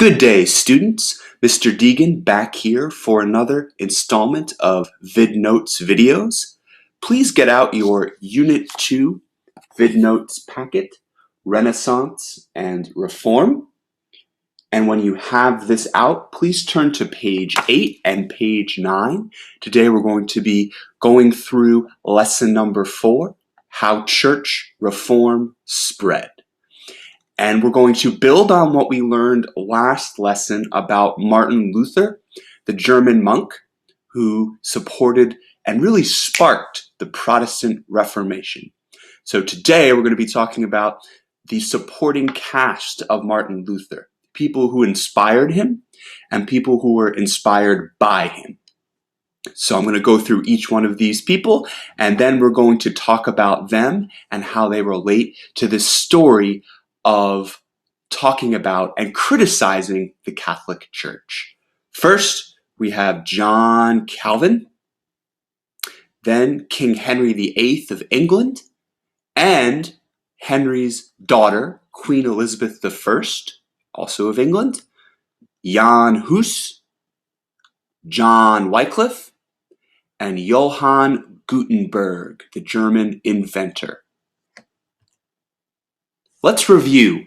Good day, students. Mr. Deegan back here for another installment of VidNotes videos. Please get out your Unit 2 VidNotes packet, Renaissance and Reform. And when you have this out, please turn to page 8 and page 9. Today we're going to be going through lesson number 4, How Church Reform Spread. And we're going to build on what we learned last lesson about Martin Luther, the German monk who supported and really sparked the Protestant Reformation. So today we're going to be talking about the supporting cast of Martin Luther, people who inspired him and people who were inspired by him. So I'm going to go through each one of these people, and then we're going to talk about them and how they relate to this story of talking about and criticizing the Catholic Church. First, we have John Calvin, then King Henry VIII of England, and Henry's daughter, Queen Elizabeth I, also of England, Jan Hus, John Wycliffe, and Johann Gutenberg, the German inventor. Let's review.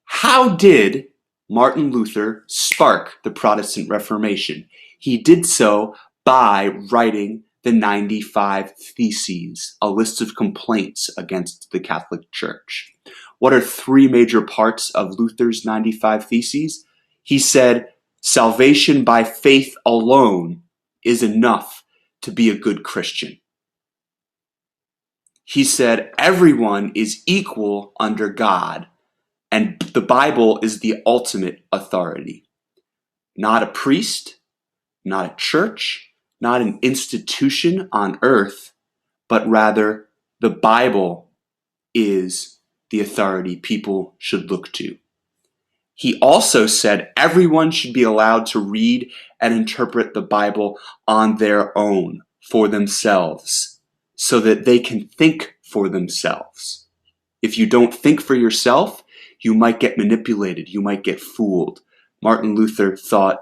How did Martin Luther spark the Protestant Reformation? He did so by writing the 95 Theses, a list of complaints against the Catholic Church. What are three major parts of Luther's 95 Theses? He said, salvation by faith alone is enough to be a good Christian. He said, everyone is equal under God, and the Bible is the ultimate authority. Not a priest, not a church, not an institution on earth, but rather the Bible is the authority people should look to. He also said everyone should be allowed to read and interpret the Bible on their own, for themselves, so that they can think for themselves. If you don't think for yourself, you might get manipulated, you might get fooled. Martin Luther thought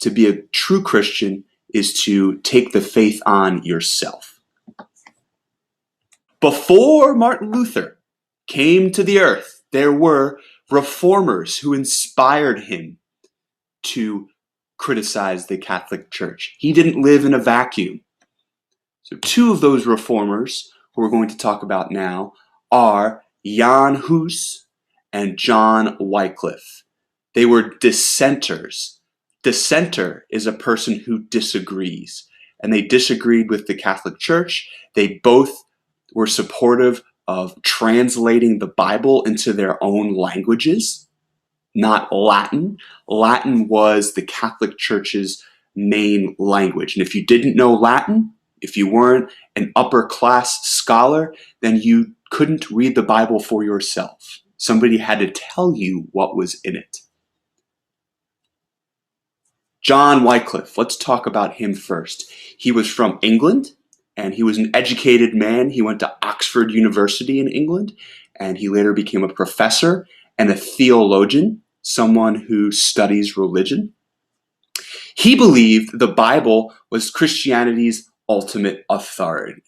to be a true Christian is to take the faith on yourself. Before Martin Luther came to the earth, there were reformers who inspired him to criticize the Catholic Church. He didn't live in a vacuum. So two of those reformers who we're going to talk about now are Jan Hus and John Wycliffe. They were dissenters. Dissenter is a person who disagrees, and they disagreed with the Catholic Church. They both were supportive of translating the Bible into their own languages, not Latin. Latin was the Catholic Church's main language. And if you didn't know Latin, if you weren't an upper class scholar, then you couldn't read the Bible for yourself. Somebody had to tell you what was in it. John Wycliffe, let's talk about him first. He was from England, and he was an educated man. He went to Oxford University in England, and he later became a professor and a theologian, someone who studies religion. He believed the Bible was Christianity's ultimate authority,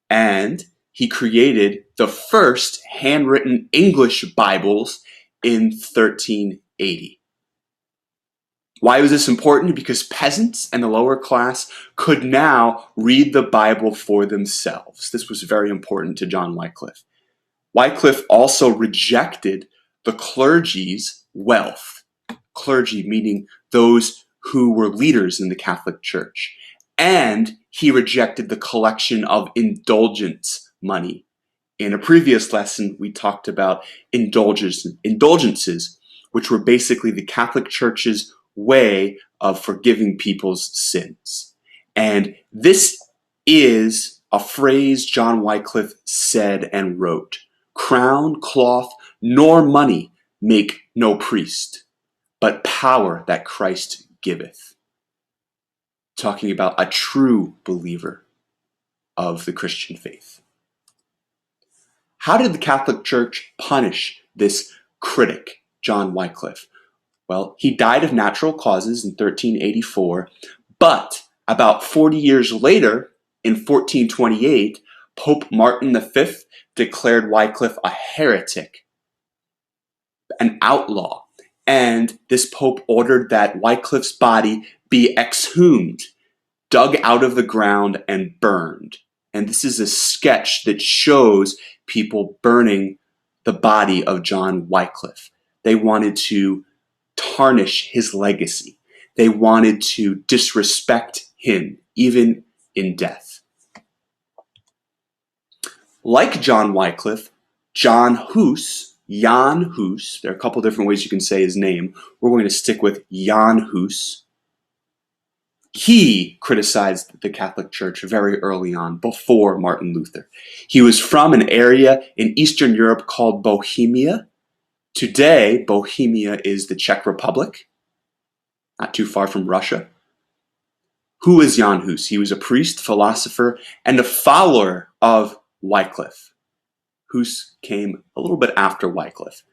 and he created the first handwritten English Bibles in 1380. Why was this important? Because peasants and the lower class could now read the Bible for themselves. This was very important to John Wycliffe. Wycliffe also rejected the clergy's wealth. Clergy meaning those who were leaders in the Catholic Church. And he rejected the collection of indulgence money. In a previous lesson, we talked about indulgences, which were basically the Catholic Church's way of forgiving people's sins. And this is a phrase John Wycliffe said and wrote, crown, cloth, nor money make no priest, but power that Christ giveth. Talking about a true believer of the Christian faith. How did the Catholic Church punish this critic, John Wycliffe? Well, he died of natural causes in 1384, but about 40 years later, in 1428, Pope Martin V declared Wycliffe a heretic, an outlaw, and this pope ordered that Wycliffe's body be exhumed, dug out of the ground, and burned. And this is a sketch that shows people burning the body of John Wycliffe. They wanted to tarnish his legacy. They wanted to disrespect him, even in death. Like John Wycliffe, Jan Hus, there are a couple different ways you can say his name. We're going to stick with Jan Hus. He criticized the Catholic Church very early on, before Martin Luther. He was from an area in Eastern Europe called Bohemia. Today, Bohemia is the Czech Republic, not too far from Russia. Who is Jan Hus? He was a priest, philosopher, and a follower of Wycliffe. Hus came a little bit after Wycliffe.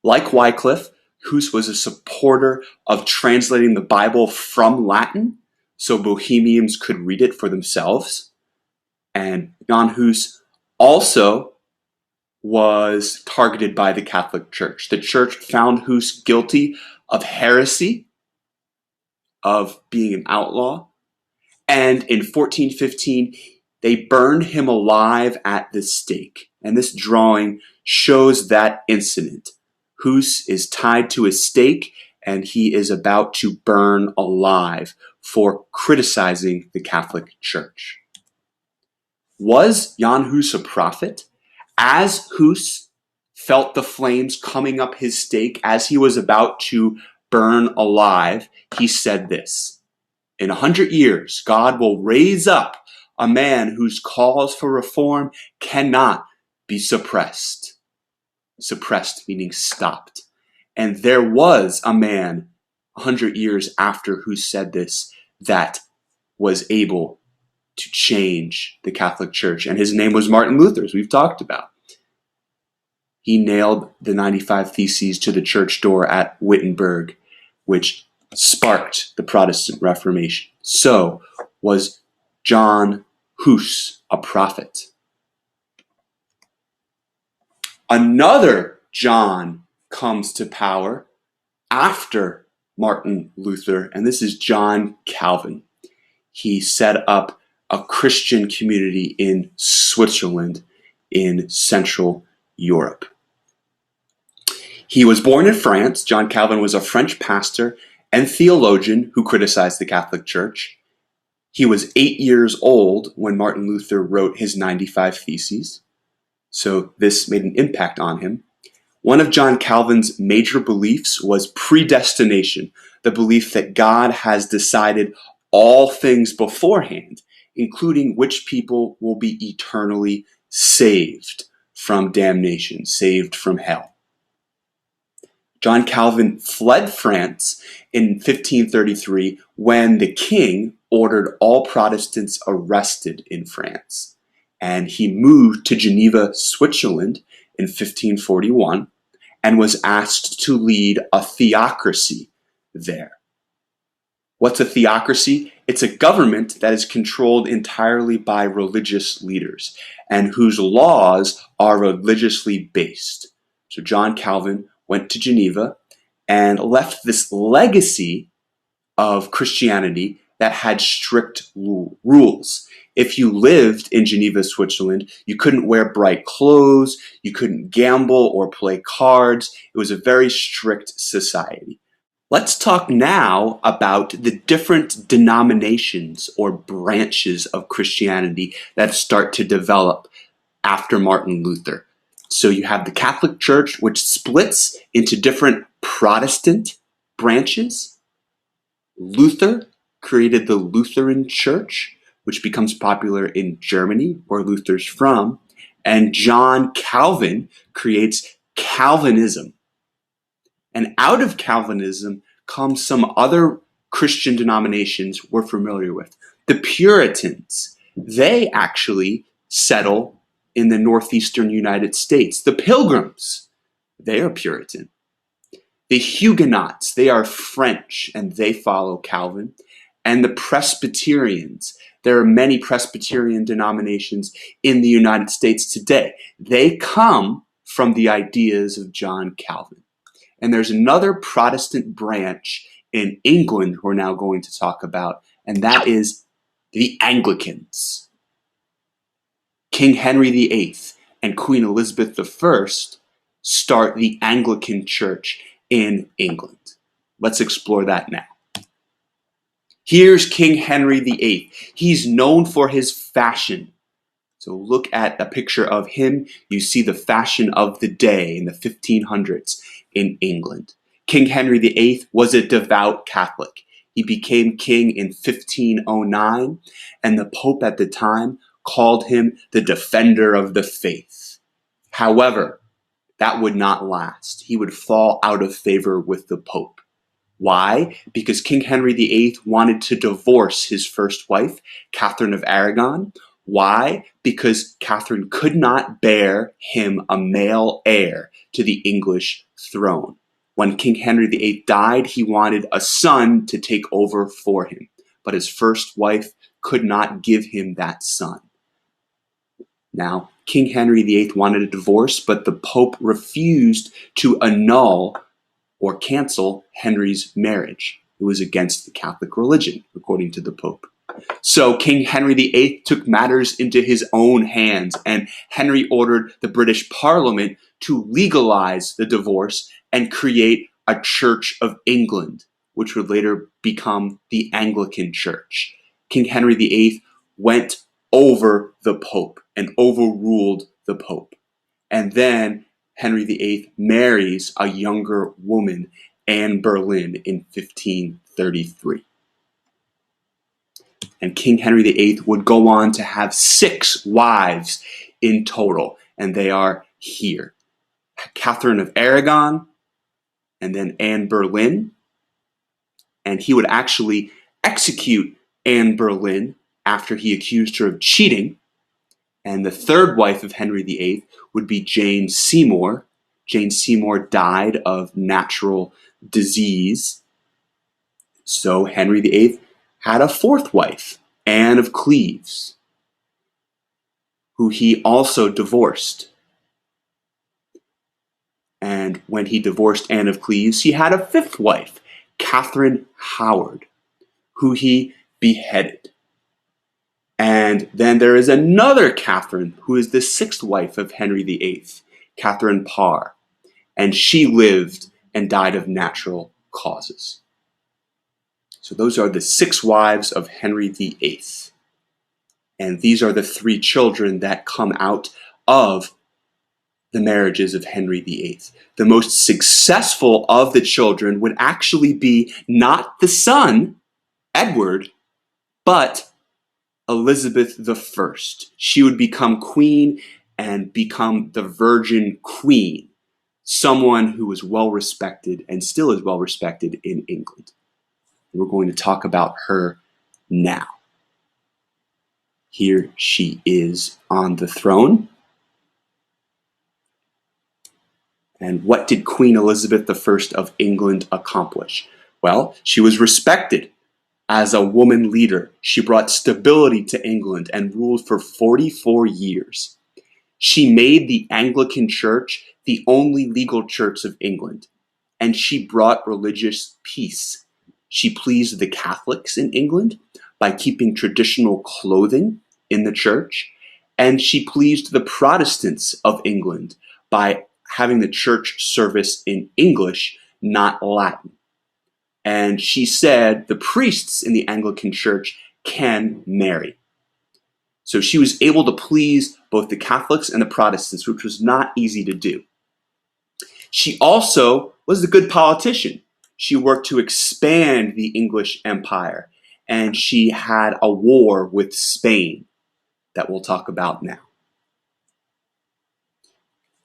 Like Wycliffe, Hus was a supporter of translating the Bible from Latin so Bohemians could read it for themselves. And Jan Hus also was targeted by the Catholic Church. The church found Hus guilty of heresy, of being an outlaw, and in 1415, they burned him alive at the stake. And this drawing shows that incident. Hus is tied to a stake, and he is about to burn alive for criticizing the Catholic Church. Was Jan Hus a prophet? As Hus felt the flames coming up his stake, as he was about to burn alive, he said this: "In 100 years, God will raise up a man whose calls for reform cannot be suppressed." Suppressed meaning stopped. And there was a man 100 years after who said this that was able to change the Catholic Church. And his name was Martin Luther, as we've talked about. He nailed the 95 Theses to the church door at Wittenberg, which sparked the Protestant Reformation. So, was John Hus a prophet? Another John comes to power after Martin Luther, and this is John Calvin. He set up a Christian community in Switzerland in Central Europe. He was born in France. John Calvin was a French pastor and theologian who criticized the Catholic Church. He was 8 years old when Martin Luther wrote his 95 Theses, so this made an impact on him. One of John Calvin's major beliefs was predestination, the belief that God has decided all things beforehand, including which people will be eternally saved from damnation, saved from hell. John Calvin fled France in 1533 when the king ordered all Protestants arrested in France. And he moved to Geneva, Switzerland in 1541 and was asked to lead a theocracy there. What's a theocracy? It's a government that is controlled entirely by religious leaders and whose laws are religiously based. So John Calvin went to Geneva and left this legacy of Christianity that had strict rules. If you lived in Geneva, Switzerland, you couldn't wear bright clothes, you couldn't gamble or play cards. It was a very strict society. Let's talk now about the different denominations or branches of Christianity that start to develop after Martin Luther. So you have the Catholic Church, which splits into different Protestant branches. Luther created the Lutheran Church, which becomes popular in Germany, where Luther's from. And John Calvin creates Calvinism. And out of Calvinism comes some other Christian denominations we're familiar with. The Puritans, they actually settle in the northeastern United States. The Pilgrims, they are Puritan. The Huguenots, they are French and they follow Calvin. And the Presbyterians, there are many Presbyterian denominations in the United States today. They come from the ideas of John Calvin. And there's another Protestant branch in England we're now going to talk about, and that is the Anglicans. King Henry VIII and Queen Elizabeth I start the Anglican Church in England. Let's explore that now. Here's King Henry VIII. He's known for his fashion. So look at a picture of him. You see the fashion of the day in the 1500s in England. King Henry VIII was a devout Catholic. He became king in 1509, and the Pope at the time called him the defender of the faith. However, that would not last. He would fall out of favor with the Pope. Why? Because King Henry VIII wanted to divorce his first wife, Catherine of Aragon. Why? Because Catherine could not bear him a male heir to the English throne. When King Henry VIII died, he wanted a son to take over for him, but his first wife could not give him that son. Now, King Henry VIII wanted a divorce, but the Pope refused to annul or cancel Henry's marriage. It was against the Catholic religion, according to the Pope. So King Henry VIII took matters into his own hands, and Henry ordered the British Parliament to legalize the divorce and create a Church of England, which would later become the Anglican Church. King Henry VIII went over the Pope and overruled the Pope. And then Henry VIII marries a younger woman, Anne Boleyn, in 1533. And King Henry VIII would go on to have 6 wives in total, and they are here. Catherine of Aragon, and then Anne Boleyn, and he would actually execute Anne Boleyn after he accused her of cheating. And the third wife of Henry VIII would be Jane Seymour. Jane Seymour died of natural disease. So Henry VIII had a fourth wife, Anne of Cleves, who he also divorced. And when he divorced Anne of Cleves, he had a fifth wife, Catherine Howard, who he beheaded. And then there is another Catherine, who is the sixth wife of Henry VIII, Catherine Parr, and she lived and died of natural causes. So those are the 6 wives of Henry VIII. And these are the 3 children that come out of the marriages of Henry VIII. The most successful of the children would actually be not the son, Edward, but Elizabeth I. She would become queen and become the Virgin Queen, someone who was well respected and still is well respected in England. We're going to talk about her now. Here she is on the throne. And what did Queen Elizabeth I of England accomplish? Well, she was respected as a woman leader. She brought stability to England and ruled for 44 years. She made the Anglican Church the only legal church of England, and she brought religious peace. She pleased the Catholics in England by keeping traditional clothing in the church, and she pleased the Protestants of England by having the church service in English, not Latin. And she said the priests in the Anglican Church can marry. So she was able to please both the Catholics and the Protestants, which was not easy to do. She also was a good politician. She worked to expand the English Empire, and she had a war with Spain that we'll talk about now.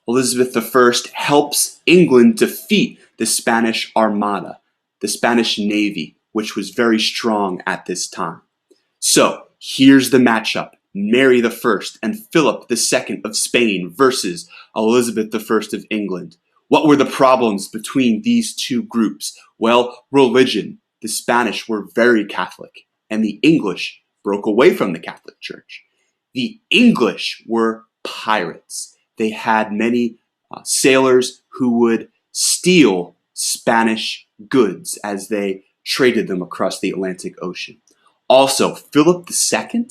Elizabeth I helps England defeat the Spanish Armada, the Spanish Navy, which was very strong at this time. So here's the matchup. Mary I and Philip II of Spain versus Elizabeth I of England. What were the problems between these two groups? Well, religion. The Spanish were very Catholic, and the English broke away from the Catholic Church. The English were pirates. They had many sailors who would steal Spanish goods as they traded them across the Atlantic Ocean. Also, Philip II,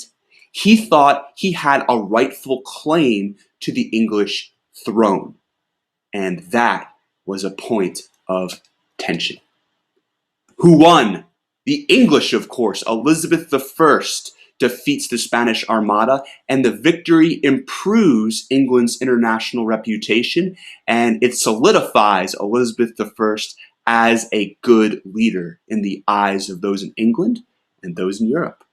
he thought he had a rightful claim to the English throne, and that was a point of tension. Who won? The English, of course. Elizabeth I defeats the Spanish Armada, and the victory improves England's international reputation, and it solidifies Elizabeth I as a good leader in the eyes of those in England and those in Europe.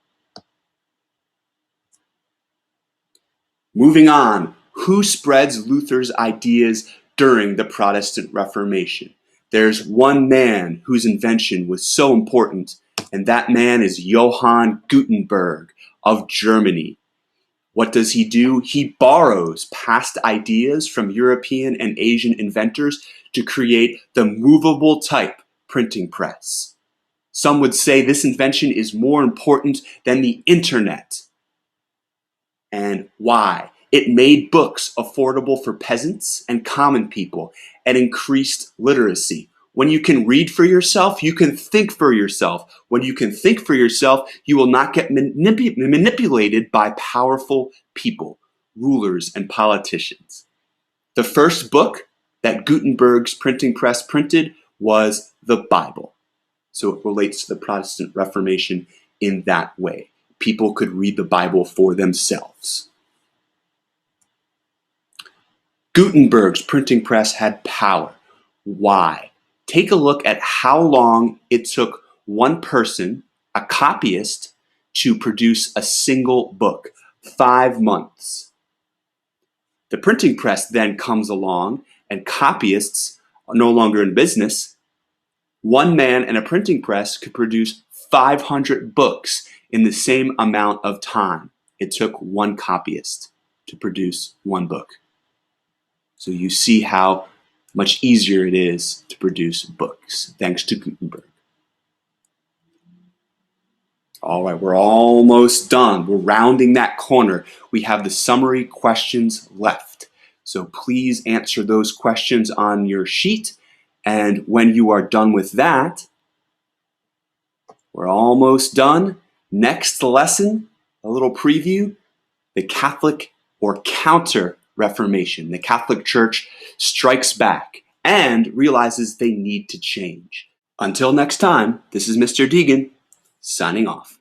Moving on, who spreads Luther's ideas during the Protestant Reformation? There's one man whose invention was so important, and that man is Johann Gutenberg of Germany. What does he do? He borrows past ideas from European and Asian inventors to create the movable type printing press. Some would say this invention is more important than the internet. And why? It made books affordable for peasants and common people and increased literacy. When you can read for yourself, you can think for yourself. When you can think for yourself, you will not get manipulated by powerful people, rulers, and politicians. The first book that Gutenberg's printing press printed was the Bible. So it relates to the Protestant Reformation in that way. People could read the Bible for themselves. Gutenberg's printing press had power. Why? Take a look at how long it took one person, a copyist, to produce a single book. 5 months. The printing press then comes along, and copyists are no longer in business. One man and a printing press could produce 500 books in the same amount of time. It took one copyist to produce one book. So you see how much easier it is to produce books, thanks to Gutenberg. All right, we're almost done. We're rounding that corner. We have the summary questions left. So please answer those questions on your sheet. And when you are done with that, we're almost done. Next lesson, a little preview, the Catholic or Counter-Reformation. The Catholic Church strikes back and realizes they need to change. Until next time, this is Mr. Deegan, signing off.